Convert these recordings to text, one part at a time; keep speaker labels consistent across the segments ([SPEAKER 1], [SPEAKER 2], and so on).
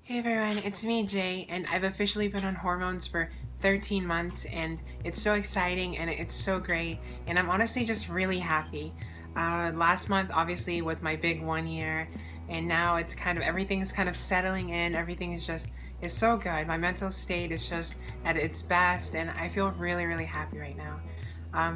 [SPEAKER 1] Hey everyone, it's me Jay, and I've officially been on hormones for 13 months, and it's so exciting and it's so great, and I'm honestly just really happy. Last month obviously was my big 1 year, and now it's kind of everything's kind of settling in. Everything is so good. My mental state is just at its best, and I feel really happy right now.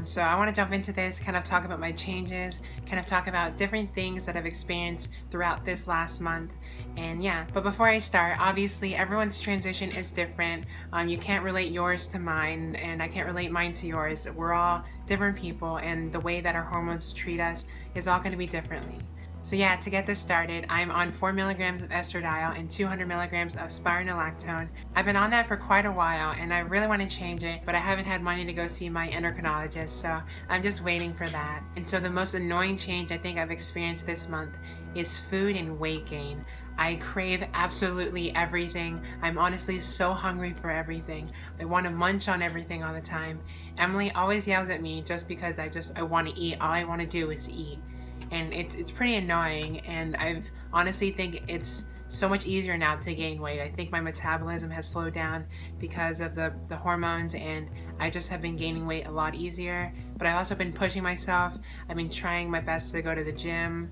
[SPEAKER 1] So I want to jump into this, kind of talk about my changes, kind of talk about different things that I've experienced throughout this last month. And yeah, but before I start, obviously everyone's transition is different. You can't relate yours to mine, and I can't relate mine to yours. We're all different people, and the way that our hormones treat us is all going to be differently. So yeah, to get this started, I'm on 4 milligrams of estradiol and 200 milligrams of spironolactone. I've been on that for quite a while, and I really want to change it, but I haven't had money to go see my endocrinologist, so I'm just waiting for that. And so the most annoying change I think I've experienced this month is food and weight gain. I crave absolutely everything. I'm honestly so hungry for everything. I want to munch on everything all the time. Emily always yells at me just because I want to eat. All I want to do is eat. And it's pretty annoying, and I've honestly think it's so much easier now to gain weight. I think my metabolism has slowed down because of the hormones, and I just have been gaining weight a lot easier. But I've also been pushing myself. I've been trying my best to go to the gym.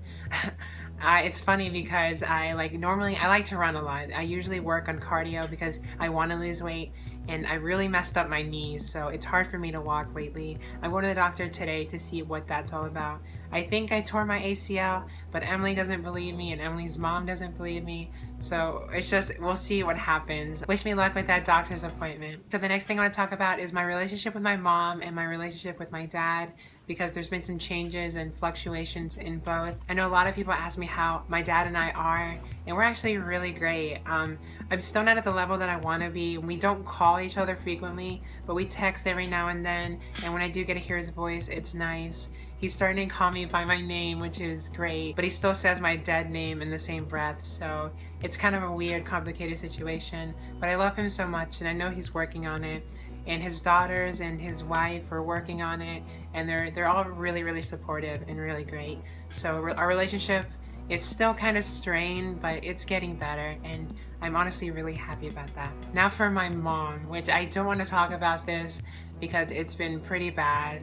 [SPEAKER 1] It's funny because normally I like to run a lot. I usually work on cardio because I want to lose weight, and I really messed up my knees, so it's hard for me to walk lately. I'm going to the doctor today to see what that's all about. I think I tore my ACL, but Emily doesn't believe me, and Emily's mom doesn't believe me. So it's just, we'll see what happens. Wish me luck with that doctor's appointment. So the next thing I want to talk about is my relationship with my mom and my relationship with my dad, because there's been some changes and fluctuations in both. I know a lot of people ask me how my dad and I are, and we're actually really great. I'm still not at the level that I want to be. We don't call each other frequently, but we text every now and then, and when I do get to hear his voice, it's nice. He's starting to call me by my name, which is great, but he still says my dead name in the same breath, so it's kind of a weird, complicated situation. But I love him so much, and I know he's working on it, and his daughters and his wife are working on it, and they're all really supportive and really great. So our relationship is still kind of strained, but it's getting better, and I'm honestly really happy about that. Now for my mom, which I don't want to talk about this because it's been pretty bad.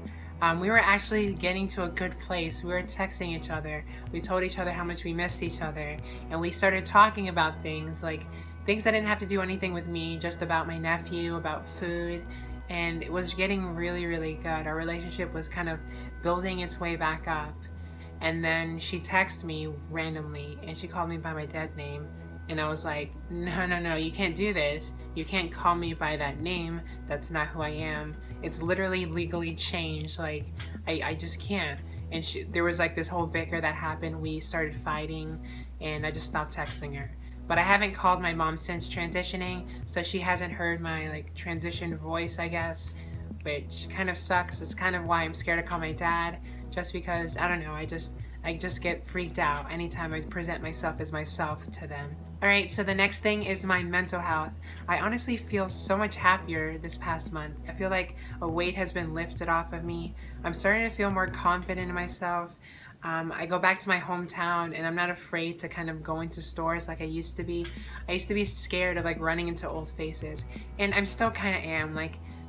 [SPEAKER 1] We were actually getting to a good place. We were texting each other. We told each other how much we missed each other, and we started talking about things things that didn't have to do anything with me, just about my nephew, about food, and it was getting really good. Our relationship was kind of building its way back up, and then she texted me randomly, and she called me by my dead name, and I was like, no, you can't do this. You can't call me by that name. That's not who I am. It's literally legally changed. I just can't. And there was this whole bicker that happened. We started fighting, and I just stopped texting her. But I haven't called my mom since transitioning, so she hasn't heard my transition voice, I guess, which kind of sucks. It's kind of why I'm scared to call my dad, just because, I don't know, I just get freaked out anytime I present myself as myself to them. Alright, so the next thing is my mental health. I honestly feel so much happier this past month. I feel like a weight has been lifted off of me. I'm starting to feel more confident in myself. I go back to my hometown, and I'm not afraid to kind of go into stores like I used to be. I used to be scared of running into old faces, and I'm still kind of am.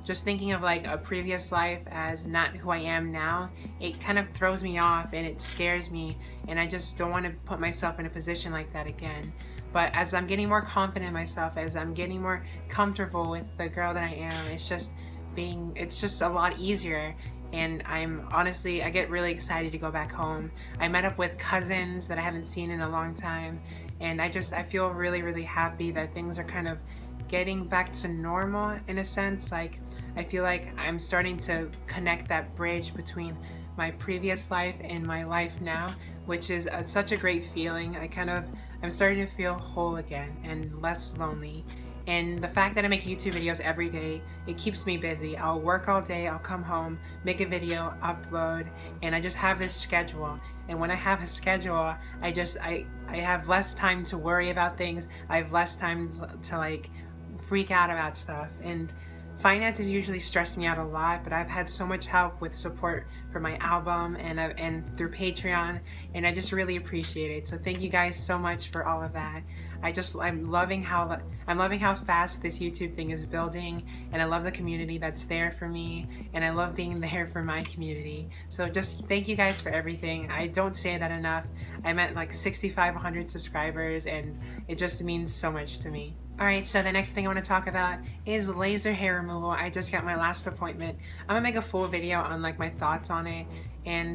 [SPEAKER 1] Just thinking of a previous life as not who I am now, it kind of throws me off and it scares me, and I just don't want to put myself in a position like that again. But as I'm getting more confident in myself, as I'm getting more comfortable with the girl that I am, it's just a lot easier. And I get really excited to go back home. I met up with cousins that I haven't seen in a long time, and I feel really happy that things are kind of getting back to normal in a sense. I feel like I'm starting to connect that bridge between my previous life and my life now, which is such a great feeling. I'm starting to feel whole again and less lonely. And the fact that I make YouTube videos every day, it keeps me busy. I'll work all day, I'll come home, make a video, upload, and I just have this schedule. And when I have a schedule, I have less time to worry about things. I have less time to freak out about stuff. And finances usually stress me out a lot, but I've had so much help with support for my album and through Patreon, and I just really appreciate it. So thank you guys so much for all of that. I'm loving how fast this YouTube thing is building, and I love the community that's there for me, and I love being there for my community. So just thank you guys for everything. I don't say that enough. I'm at like 6,500 subscribers, and it just means so much to me. Alright, so the next thing I want to talk about is laser hair removal. I just got my last appointment. I'm gonna make a full video on like my thoughts on it,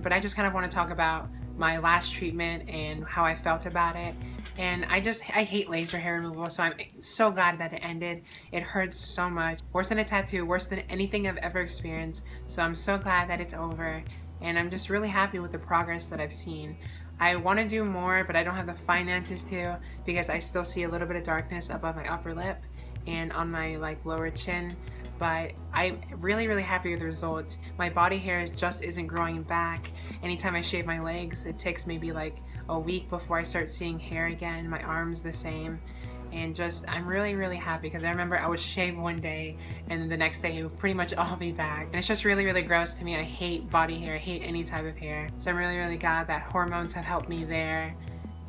[SPEAKER 1] but I just kind of want to talk about my last treatment and how I felt about it. And I hate laser hair removal, so I'm so glad that it ended. It hurts so much. Worse than a tattoo, worse than anything I've ever experienced. So I'm so glad that it's over, and I'm just really happy with the progress that I've seen. I want to do more, but I don't have the finances to, because I still see a little bit of darkness above my upper lip and on my like lower chin. But I'm really happy with the results. My body hair just isn't growing back. Anytime I shave my legs, it takes maybe like a week before I start seeing hair again. My arms the same. And just, I'm really happy, because I remember I would shave one day and the next day it would pretty much all be back. And it's just really gross to me. I hate body hair, I hate any type of hair. So I'm really glad that hormones have helped me there.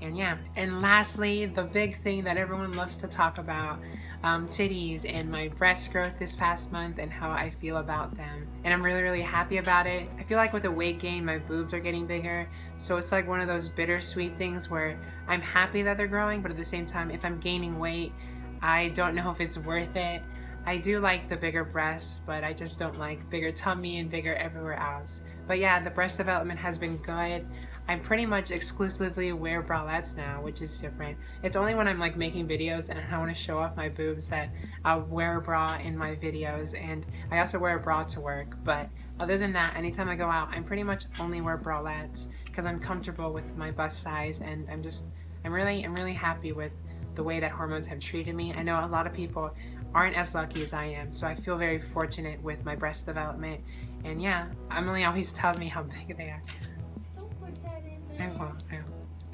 [SPEAKER 1] And yeah, and lastly, the big thing that everyone loves to talk about, titties and my breast growth this past month and how I feel about them. And I'm really happy about it. I feel like with the weight gain, my boobs are getting bigger. So it's like one of those bittersweet things where I'm happy that they're growing, but at the same time, if I'm gaining weight, I don't know if it's worth it. I do like the bigger breasts, but I just don't like bigger tummy and bigger everywhere else. But yeah, the breast development has been good. I pretty much exclusively wear bralettes now, which is different. It's only when I'm like making videos and I want to show off my boobs that I'll wear a bra in my videos, and I also wear a bra to work. But other than that, anytime I go out, I'm pretty much only wear bralettes because I'm comfortable with my bust size, and I'm really happy with the way that hormones have treated me. I know a lot of people aren't as lucky as I am, so I feel very fortunate with my breast development. And yeah, Emily always tells me how big they are. I won't.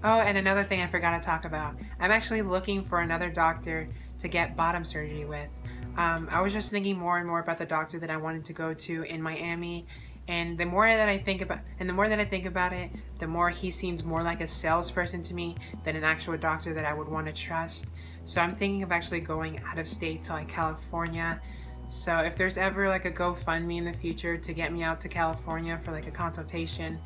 [SPEAKER 1] Oh, and another thing I forgot to talk about. I'm actually looking for another doctor to get bottom surgery with. I was just thinking more and more about the doctor that I wanted to go to in Miami, and the more that I think about it, the more he seems more like a salesperson to me than an actual doctor that I would want to trust. So I'm thinking of actually going out of state to like California. So if there's ever like a GoFundMe in the future to get me out to California for like a consultation,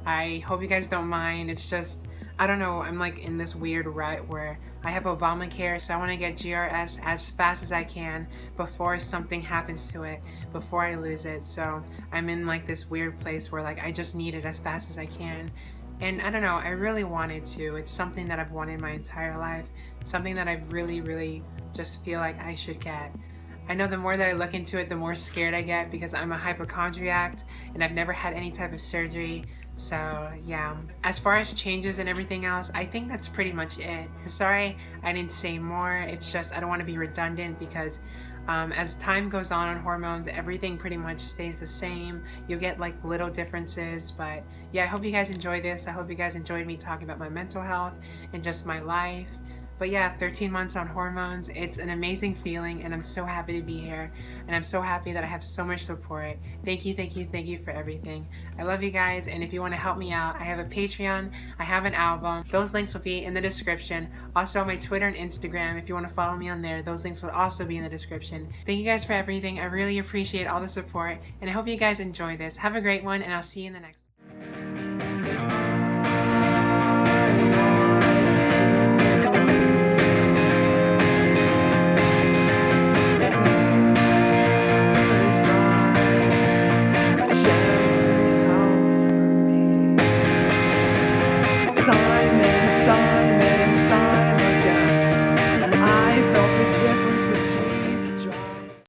[SPEAKER 1] I hope you guys don't mind. It's just, I don't know, I'm like in this weird rut where I have Obamacare, so I want to get GRS as fast as I can before something happens to it, before I lose it. So I'm in like this weird place where like I just need it as fast as I can. And I don't know, I really wanted to. It's something that I've wanted my entire life, something that I really just feel like I should get. I know the more that I look into it, the more scared I get, because I'm a hypochondriac and I've never had any type of surgery. So yeah, as far as changes and everything else, I think that's pretty much it. I'm sorry I didn't say more. It's just I don't want to be redundant, because as time goes on hormones, everything pretty much stays the same. You'll get like little differences, but yeah, I hope you guys enjoy this. I hope you guys enjoyed me talking about my mental health and just my life. But yeah, 13 months on hormones, it's an amazing feeling, and I'm so happy to be here, and I'm so happy that I have so much support. Thank you for everything. I love you guys, and if you want to help me out, I have a Patreon, I have an album. Those links will be in the description. Also, my Twitter and Instagram, if you want to follow me on there, those links will also be in the description. Thank you guys for everything. I really appreciate all the support, and I hope you guys enjoy this. Have a great one, and I'll see you in the next one.